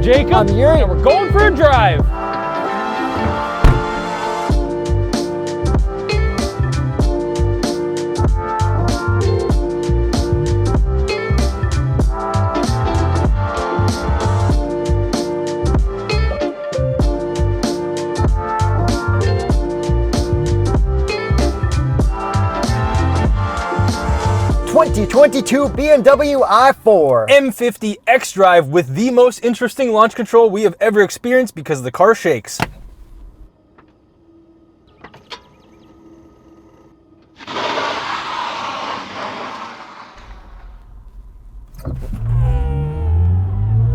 Jacob. I'm Yuri. And we're going for a drive. '22 BMW i4. M50 X-Drive with the most interesting launch control we have ever experienced because the car shakes.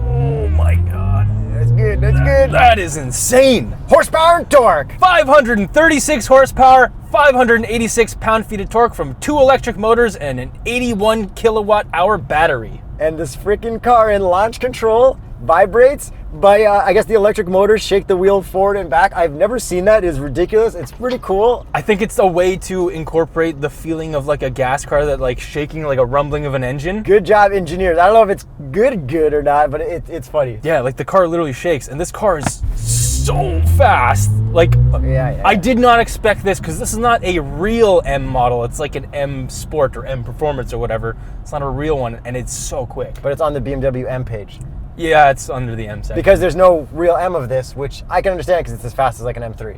Oh my God. That's good, that's good. That is insane. Horsepower and torque. 536 horsepower, 586 pound-feet of torque from 2 electric motors and an 81 kilowatt-hour battery. And this freaking car in launch control vibrates by, I guess the electric motors shake the wheel forward and back. I've never seen that. It's ridiculous. It's pretty cool. I think it's a way to incorporate the feeling of like a gas car that like shaking like a rumbling of an engine. Good job, engineers. I don't know if it's good or not, but it's funny. Yeah, like the car literally shakes, and this car is so fast. Like, Yeah. I did not expect this because this is not a real M model. It's like an M Sport or M Performance or whatever. It's not a real one, and it's so quick. But it's on the BMW M page. Yeah, it's under the M section. Because there's no real M of this, which I can understand because it's as fast as like an M3.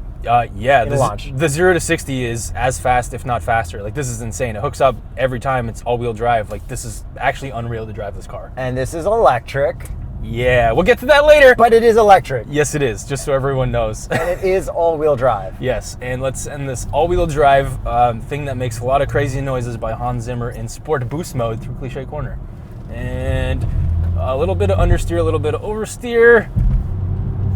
Yeah, in launch. The 0 to 60 is as fast, if not faster. Like, this is insane. It hooks up every time. It's all-wheel drive. Like, this is actually unreal to drive this car. And this is electric. Yeah, we'll get to that later. But it is electric. Yes, it is, just so everyone knows. And it is all-wheel drive. Yes, and let's end this all-wheel drive thing that makes a lot of crazy noises by Hans Zimmer in sport boost mode through Cliche Corner. And a little bit of understeer, a little bit of oversteer.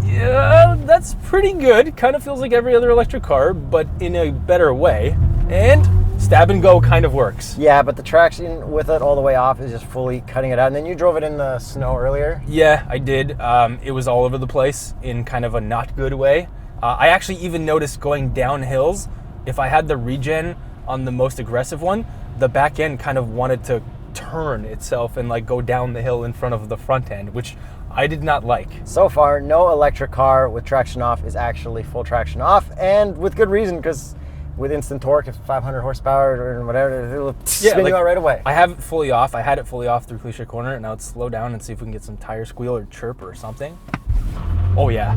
Yeah, that's pretty good. Kind of feels like every other electric car, but in a better way. And stab and go kind of works. Yeah, but the traction with it all the way off is just fully cutting it out. And then you drove it in the snow earlier. Yeah, I did. It was all over the place in kind of a not good way. I actually even noticed going down hills, if I had the regen on the most aggressive one, the back end kind of wanted to turn itself and like go down the hill in front of the front end, which I did not like. So far, no electric car with traction off is actually full traction off, and with good reason, because with instant torque, if 500 horsepower or whatever, it'll spin you out right away. I have it fully off. I had it fully off through Cliche Corner, and now it's slow down and see if we can get some tire squeal or chirp or something. Oh yeah.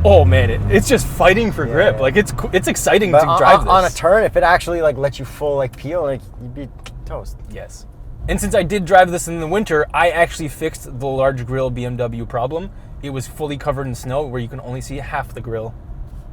Oh man, it's just fighting for grip. Yeah. Like it's exciting But to drive this. On a turn, if it actually like lets you full like peel, like you'd be toast. Yes. And since I did drive this in the winter, I actually fixed the large grille BMW problem. It was fully covered in snow where you can only see half the grille.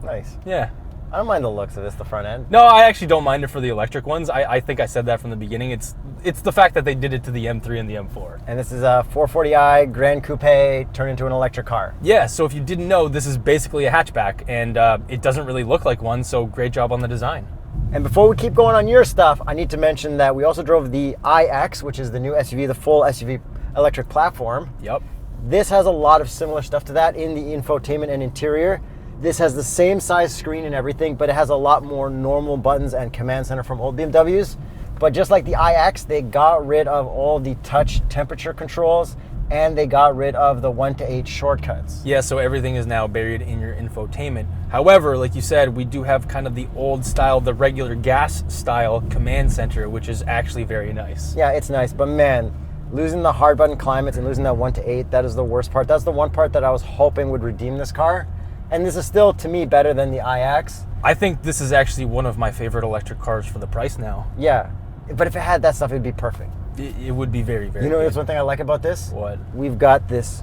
Nice. Yeah. I don't mind the looks of this, the front end. No, I actually don't mind it for the electric ones. I think I said that from the beginning. It's the fact that they did it to the M3 and the M4. And this is a 440i Grand Coupe turned into an electric car. Yeah, so if you didn't know, this is basically a hatchback, and it doesn't really look like one, so great job on the design. And before we keep going on your stuff, I need to mention that we also drove the iX, which is the new SUV, the full SUV electric platform. Yep. This has a lot of similar stuff to that in the infotainment and interior. This has the same size screen and everything, but it has a lot more normal buttons and command center from old BMWs. But just like the iX, they got rid of all the touch temperature controls, and they got rid of the 1 to 8 shortcuts. Yeah, so everything is now buried in your infotainment. However, like you said, we do have kind of the old style, the regular gas style command center, which is actually very nice. Yeah, it's nice, but man, losing the hard button climates and losing that 1 to 8, that is the worst part. That's the one part that I was hoping would redeem this car. And this is still, to me, better than the iX. I think this is actually one of my favorite electric cars for the price now. Yeah, but if it had that stuff, it'd be perfect. It would be very, very You know, good. there's one thing I like about this? What? We've got this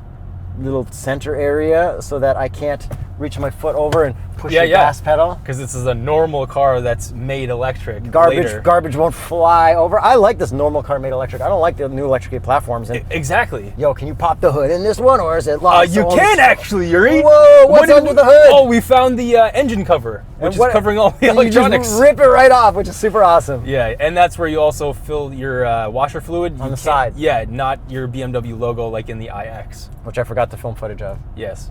little center area so that I can't reach my foot over and push the gas pedal. Because this is a normal car that's made electric. later. Garbage won't fly over. I like this normal car made electric. I don't like the new electric platforms. And Exactly. yo, can you pop the hood in this one, or is it locked? You can actually, Yuri. Whoa, what's under the hood? Oh, we found the engine cover, which is covering all the and electronics. You just rip it right off, which is super awesome. Yeah, and that's where you also fill your washer fluid. On the side. Yeah, not your BMW logo like in the iX. Which I forgot to film footage of. Yes.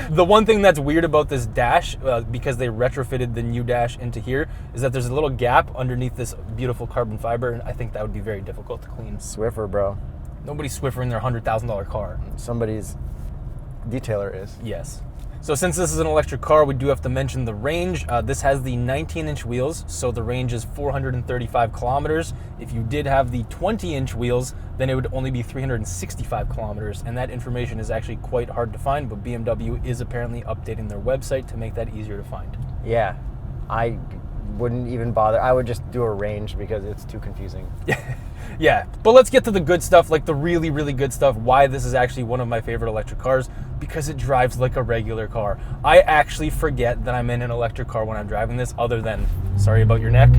The one thing that's weird about this dash, because they retrofitted the new dash into here, is that there's a little gap underneath this beautiful carbon fiber, and I think that would be very difficult to clean. Swiffer, bro. Nobody's Swiffering their $100,000 car. Somebody's detailer is. Yes. So since this is an electric car, we do have to mention the range. This has the 19-inch wheels, so the range is 435 kilometers. If you did have the 20-inch wheels, then it would only be 365 kilometers, and that information is actually quite hard to find, but BMW is apparently updating their website to make that easier to find. Yeah, I wouldn't even bother. I would just do a range because it's too confusing. Yeah, but let's get to the good stuff, like the really, really good stuff, why this is actually one of my favorite electric cars, because it drives like a regular car. I actually forget that I'm in an electric car when I'm driving this, other than, sorry about your neck,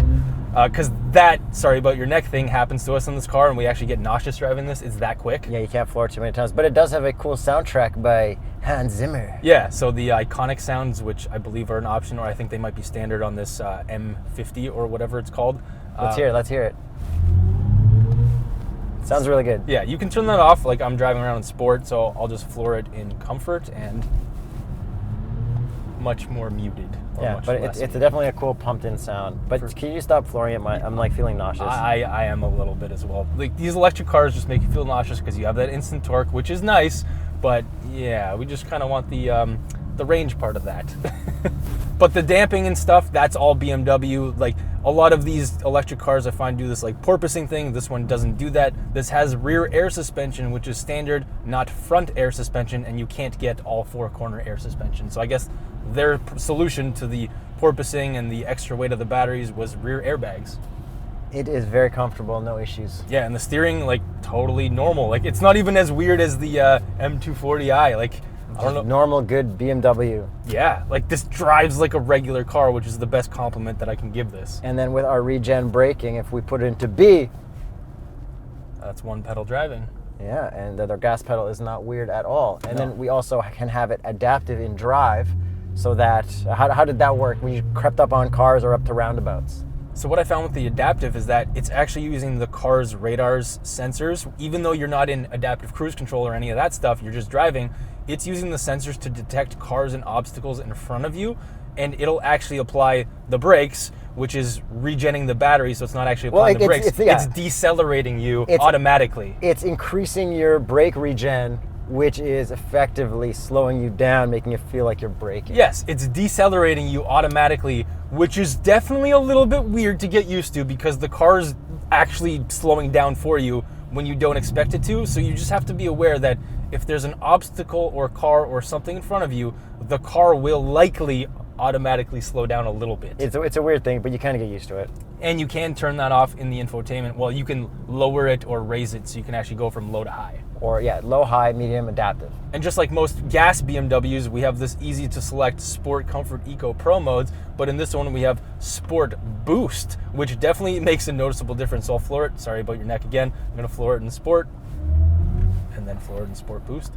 because that sorry about your neck thing happens to us in this car, and we actually get nauseous driving this. It's that quick. Yeah, you can't floor it too many times, but it does have a cool soundtrack by Hans Zimmer. Yeah, so the iconic sounds, which I believe are an option, or I think they might be standard on this M50 or whatever it's called. Let's hear it. Sounds really good. Yeah, you can turn that off. Like, I'm driving around in sport, so I'll just floor it in comfort and much more muted. Yeah, but it's definitely a cool pumped-in sound. But can you stop flooring it? I'm like feeling nauseous. I am a little bit as well. Like, these electric cars just make you feel nauseous because you have that instant torque, which is nice. But yeah, we just kind of want the range part of that. But the damping and stuff, that's all BMW. Like, a lot of these electric cars I find do this like porpoising thing. This one doesn't do that. This has rear air suspension, which is standard, not front air suspension, and you can't get all four-corner air suspension. So I guess their solution to the porpoising and the extra weight of the batteries was rear airbags. It is very comfortable, no issues. Yeah, and the steering, like, totally normal. Like, it's not even as weird as the M240i. Like, I don't know. Normal, good BMW. Yeah, like, this drives like a regular car, which is the best compliment that I can give this. And then with our regen braking, if we put it into B, that's one pedal driving. Yeah, and the gas pedal is not weird at all. And then we also can have it adaptive in drive, so that, how did that work when you crept up on cars or up to roundabouts? So what I found with the adaptive is that it's actually using the car's radar's sensors. Even though you're not in adaptive cruise control or any of that stuff, you're just driving, it's using the sensors to detect cars and obstacles in front of you, and it'll actually apply the brakes, which is regenning the battery, so it's not actually applying the brakes. It's decelerating you automatically. It's increasing your brake regen, which is effectively slowing you down, making it feel like you're braking. Yes, it's decelerating you automatically, which is definitely a little bit weird to get used to because the car's actually slowing down for you when you don't expect it to. So you just have to be aware that if there's an obstacle or car or something in front of you, the car will likely automatically slow down a little bit. It's a weird thing, but you kind of get used to it. And you can turn that off in the infotainment. Well, you can lower it or raise it, so you can actually go from low to high. Or yeah, low, high, medium, adaptive. And just like most gas BMWs, we have this easy to select Sport, Comfort, Eco, Pro modes, but in this one we have Sport Boost, which definitely makes a noticeable difference. So I'll floor it, sorry about your neck again, I'm gonna floor it in Sport, and then floor it in Sport Boost.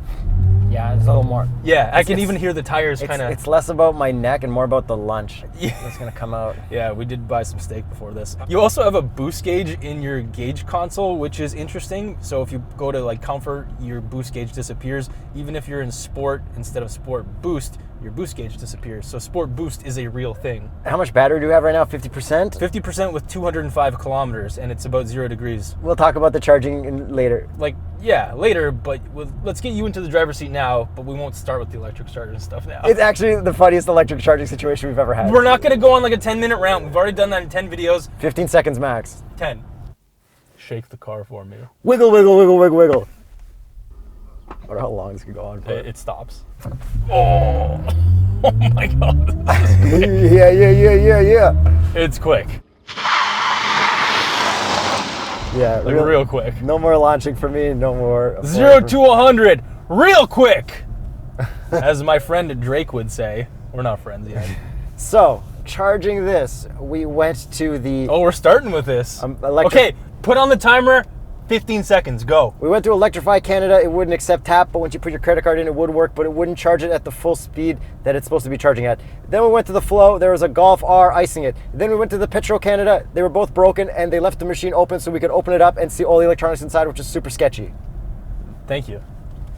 Yeah, it's a little more. Yeah, I can even hear the tires kind of. It's less about my neck and more about the lunch. Yeah. It's gonna come out. Yeah, we did buy some steak before this. You also have a boost gauge in your gauge console, which is interesting. So if you go to like comfort, your boost gauge disappears. Even if you're in sport instead of Sport Boost, your boost gauge disappears. So Sport Boost is a real thing. How much battery do you have right now? 50%? 50% with 205 kilometers, and it's about 0 degrees. We'll talk about the charging later. Like, yeah, later, but let's get you into the driver's seat now, but we won't start with the electric starter and stuff now. It's actually the funniest electric charging situation we've ever had. We're not going to go on like a 10-minute rant. We've already done that in 10 videos. 15 seconds max. 10. Shake the car for me. Wiggle, wiggle, wiggle, wiggle, wiggle. I wonder how long this could go on for. It stops. Oh my God. Yeah. It's quick. Yeah, like real quick. No more launching for me, no more. 0 to 100, real quick. As my friend Drake would say. We're not friends yet. So, charging this, we went to the... Oh, we're starting with this. Okay, put on the timer. 15 seconds, go. We went to Electrify Canada. It wouldn't accept tap, but once you put your credit card in, it would work, but it wouldn't charge it at the full speed that it's supposed to be charging at. Then we went to the Flow. There was a Golf R icing it. Then we went to the Petro Canada. They were both broken, and they left the machine open so we could open it up and see all the electronics inside, which is super sketchy. Thank you.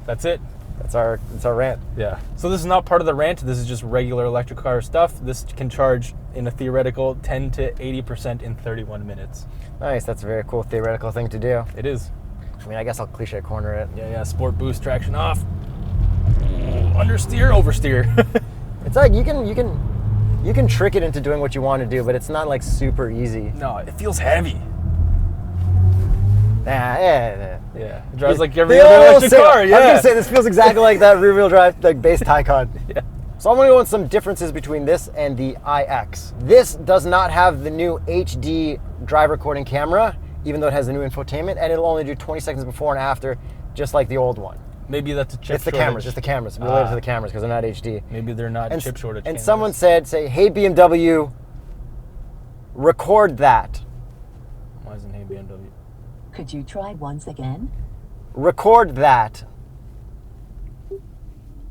That's it. That's our rant. Yeah. So this is not part of the rant. This is just regular electric car stuff. This can charge in a theoretical 10 to 80% in 31 minutes. Nice. That's a very cool theoretical thing to do. It is. I mean, I guess I'll cliche corner it. Yeah, sport boost, traction off. Understeer, oversteer. It's like you can trick it into doing what you want to do, but it's not like super easy. No, it feels heavy. Yeah. It drives like every other electric car. Yeah. I was gonna say this feels exactly like that rear-wheel drive, like base Taycan. Yeah. So I'm gonna go with some differences between this and the iX. This does not have the new HD drive recording camera, even though it has the new infotainment, and it'll only do 20 seconds before and after, just like the old one. Maybe that's a chip It's the shortage. cameras, it's the cameras, related to the cameras because they're not HD. Maybe they're not chip shortage And cameras. someone said, hey BMW, record that. Why isn't Hey BMW? Could you try once again? Record that.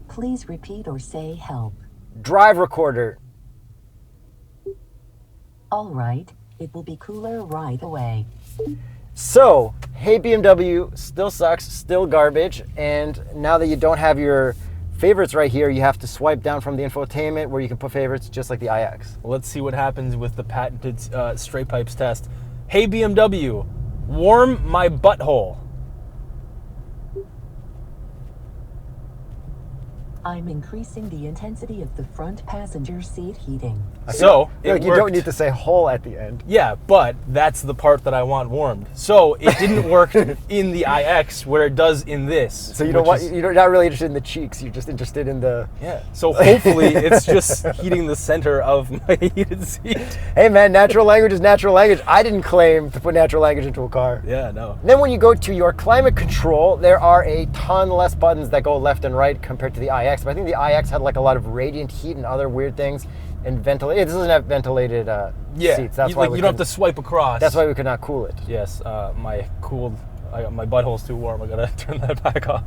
Please repeat or say help. Drive recorder. All right, it will be cooler right away. So, Hey BMW still sucks, still garbage, and now that you don't have your favorites right here, you have to swipe down from the infotainment where you can put favorites just like the iX. Well, let's see what happens with the patented straight pipes test. Hey BMW, warm my butthole. I'm increasing the intensity of the front passenger seat heating. So, You don't need to say hole at the end. Yeah, but that's the part that I want warmed. So it didn't work in the iX where it does in this. So you're not really interested in the cheeks, you're just interested in the... Yeah. So hopefully it's just heating the center of my heated seat. Hey man, natural language is natural language. I didn't claim to put natural language into a car. Yeah, no. Then when you go to your climate control, there are a ton less buttons that go left and right compared to the iX. But I think the iX had like a lot of radiant heat and other weird things. And ventilated. It doesn't have ventilated seats. That's why you don't have to swipe across. That's why we could not cool it. Yes, my butthole's too warm. I gotta turn that back off.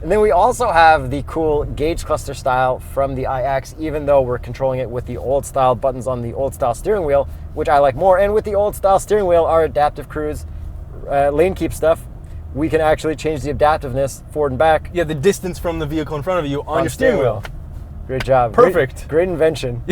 And then we also have the cool gauge cluster style from the iX, even though we're controlling it with the old style buttons on the old style steering wheel, which I like more. And with the old style steering wheel, our adaptive cruise, lane keep stuff, we can actually change the adaptiveness forward and back. Yeah, the distance from the vehicle in front of you on your steering wheel. Great job. Perfect. Great invention.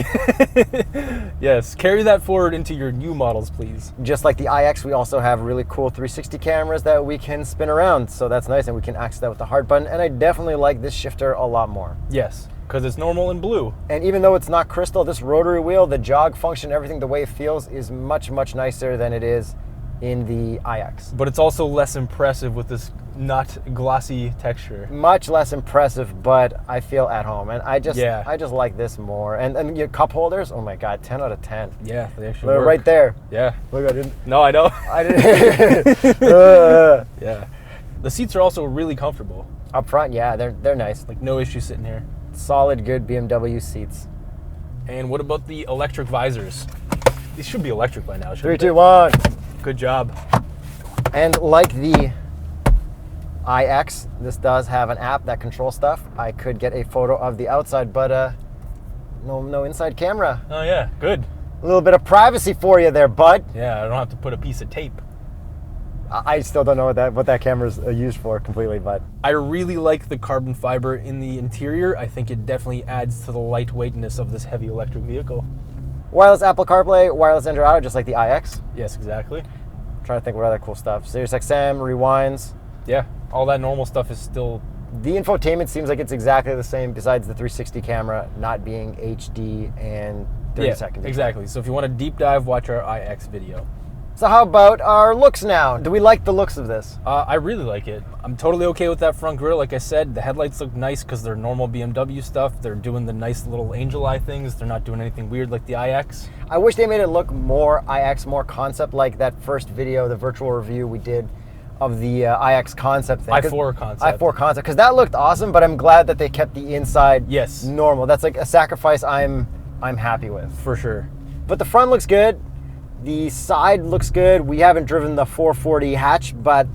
Yes, carry that forward into your new models, please. Just like the iX, we also have really cool 360 cameras that we can spin around. So that's nice, and we can access that with the hard button. And I definitely like this shifter a lot more. Yes, because it's normal and blue. And even though it's not crystal, this rotary wheel, the jog function, everything, the way it feels is much, much nicer than it is in the iX. But it's also less impressive with this not glossy texture. Much less impressive, but I feel at home. And I just like this more. And your cup holders, oh my God, 10 out of 10. Yeah, they actually They're work. right there. Yeah. Look, I didn't. No, I know. I didn't. Yeah. The seats are also really comfortable. Up front, yeah, they're nice. Like no issue sitting here. Solid, good BMW seats. And what about the electric visors? These should be electric by now, 3, shouldn't 2, 1. Good job. And like the iX, this does have an app that controls stuff. I could get a photo of the outside, but no inside camera. Oh yeah, good. A little bit of privacy for you there, bud. Yeah, I don't have to put a piece of tape. I still don't know what that camera's used for completely, but I really like the carbon fiber in the interior. I think it definitely adds to the lightweightness of this heavy electric vehicle. wireless Apple CarPlay, wireless Android Auto, just like the iX. Yes, exactly. I'm trying to think what other cool stuff. Sirius XM, rewinds. Yeah, all that normal stuff is still... The infotainment seems like it's exactly the same, besides the 360 camera not being HD and 30 seconds. Exactly. So if you want a deep dive, watch our iX video. So how about our looks now? Do we like the looks of this? I really like it. I'm totally okay with that front grille. Like I said, the headlights look nice because they're normal BMW stuff. They're doing the nice little angel eye things. They're not doing anything weird like the iX. I wish they made it look more iX, more concept, like that first video, the virtual review we did of the iX concept thing. i4 concept. i4 concept, because that looked awesome, but I'm glad that they kept the inside normal. That's like a sacrifice I'm happy with. For sure. But the front looks good. The side looks good. We haven't driven the 440 hatch, but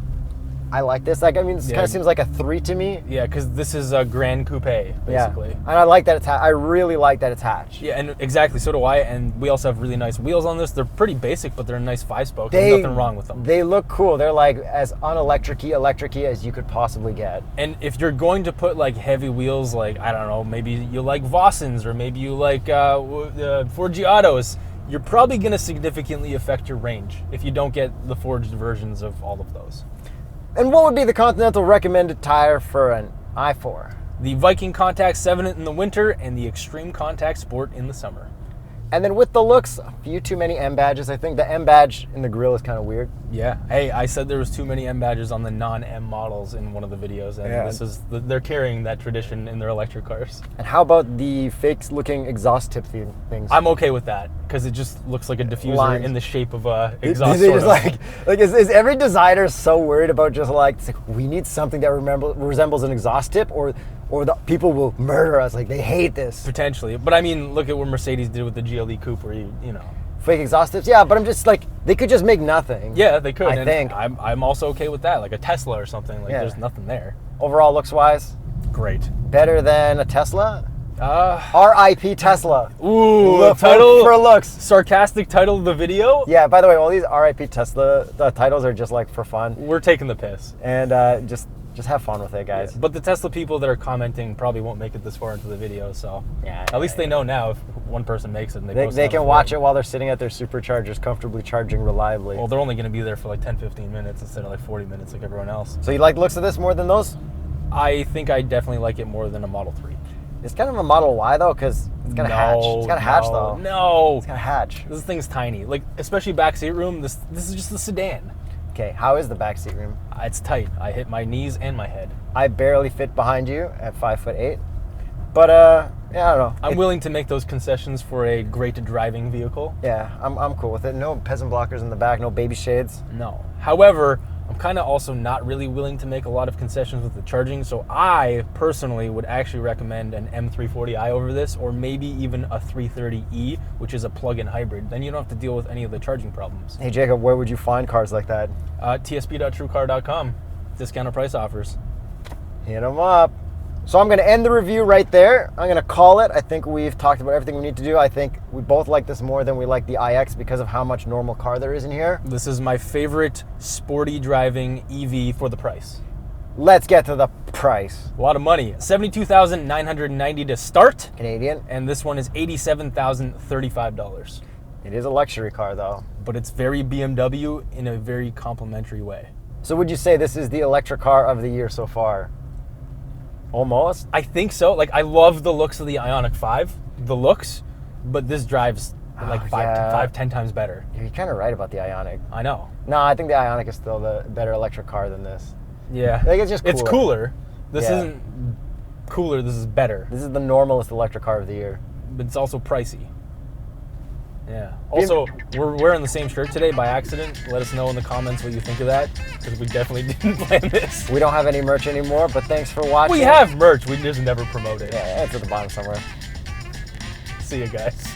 I like this. Like, I mean, this kind of seems like a 3 to me. Yeah, because this is a Grand Coupe, basically. Yeah. And I like that it's I really like that it's hatch. Yeah, and exactly, so do I. And we also have really nice wheels on this. They're pretty basic, but they're a nice 5-spoke. There's nothing wrong with them. They look cool. They're like as unelectric-y as you could possibly get. And if you're going to put like heavy wheels, like, I don't know, maybe you like Vossens or maybe you like Ford Giottos, you're probably going to significantly affect your range if you don't get the forged versions of all of those. And what would be the Continental recommended tire for an i4? The Viking Contact 7 in the winter and the Extreme Contact Sport in the summer. And then with the looks, a few too many M badges. I think the M badge in the grille is kind of weird. Yeah. Hey, I said there was too many M badges on the non-M models in one of the videos, and they're carrying that tradition in their electric cars. And how about the fake-looking exhaust tip things? I'm okay with that because it just looks like a diffuser Lines. in the shape of a exhaust. They just like is every designer so worried about just like, it's like we need something that resembles an exhaust tip, or the people will murder us. Like, they hate this. Potentially, but I mean, look at what Mercedes did with the GLE Coupe, where you know. Fake exhaust tips, yeah, but I'm just like, they could just make nothing. Yeah, they could. I think. I'm also okay with that, like a Tesla or something. Like, there's nothing there. Overall, looks wise, Great. better than a Tesla. R.I.P. Tesla. Ooh, title for looks. Sarcastic title of the video. Yeah. By the way, all these R.I.P. Tesla titles are just like for fun, We're taking the piss. and just have fun with it, guys. But the Tesla people that are commenting probably won't make it this far into the video, so at least they know now if one person makes it and They can watch it while they're sitting at their superchargers, comfortably charging reliably. Well, they're only going to be there for like 10-15 minutes instead of like 40 minutes like everyone else. So you like the looks of this more than those? I think I definitely like it more than a Model 3. It's kind of a Model Y though, because it's got a hatch. It's got a hatch though. No. It's got a hatch. This thing's tiny. Like, especially backseat room, this is just the sedan. Okay, how is the backseat room? It's tight. I hit my knees and my head. I barely fit behind you at 5'8", but yeah, I don't know. I'm willing to make those concessions for a great driving vehicle. Yeah, I'm cool with it. No peasant blockers in the back, no baby shades. No. However, I'm kind of also not really willing to make a lot of concessions with the charging, so I personally would actually recommend an M340i over this, or maybe even a 330e, which is a plug-in hybrid. Then you don't have to deal with any of the charging problems. Hey Jacob, where would you find cars like that? tsp.truecar.com. Discounted price offers. Hit them up. So I'm going to end the review right there. I'm going to call it. I think we've talked about everything we need to do. I think we both like this more than we like the iX because of how much normal car there is in here. This is my favorite sporty driving EV for the price. Let's get to the price. A lot of money. $72,990 to start. Canadian. And this one is $87,035. It is a luxury car though. But it's very BMW in a very complimentary way. So would you say this is the electric car of the year so far? Almost. I think so. Like, I love the looks of the Ioniq 5, the looks, but this drives like 10 times better. You're kind of right about the Ioniq. I know. No, I think the Ioniq is still the better electric car than this. Yeah. Like, it's just cooler. It's cooler. This isn't cooler, this is better. This is the normalest electric car of the year. But it's also pricey. Yeah. Also, we're wearing the same shirt today by accident. Let us know in the comments what you think of that, because we definitely didn't plan this. We don't have any merch anymore, but thanks for watching. We have merch, we just never promote it. Yeah, it's at the bottom somewhere. See you guys.